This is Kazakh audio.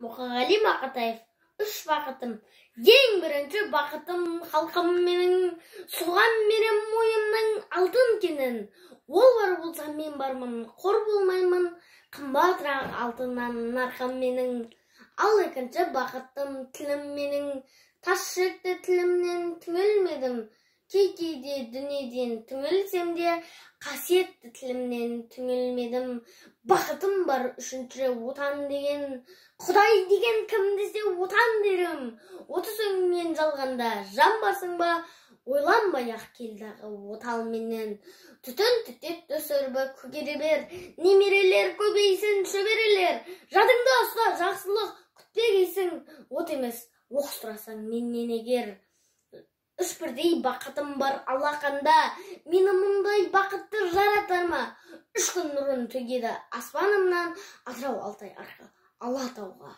Мұқағали Мақатаев. 3 бақытым. Ең бірінші бақытым халқым менің, суған менен мойымның алтын кенін. Ол бар болса мен бармын, қор болмаймын, қымбатырақ алтыннан нарқам менің. Ал екінші бақытым тілім менің, тас жүректі тілімнен түңілмедім. Кейде дүниеден түңілсем де, қасиетті тілімнен түңілмедім. Бақытым бар үшінші отан деген, Құдай деген кім десе отан дерім. 30 өңмен жалғанда жан барсың ба, ойланбай-ақ келдағы отал менен. Түтін түтет төсірбі көгере бер, немерелер көбейсін шөберелер. Жадыңда ұста жақсылық күтпегейсің, от емес оқ сұрасаң менен егер. 3 бірдей бақытым бар алақанда, мені мұндай бақытты жаратар ма? 3 күн нұрын төгеді аспанымнан, Атырау Алтай арқы Алатауға.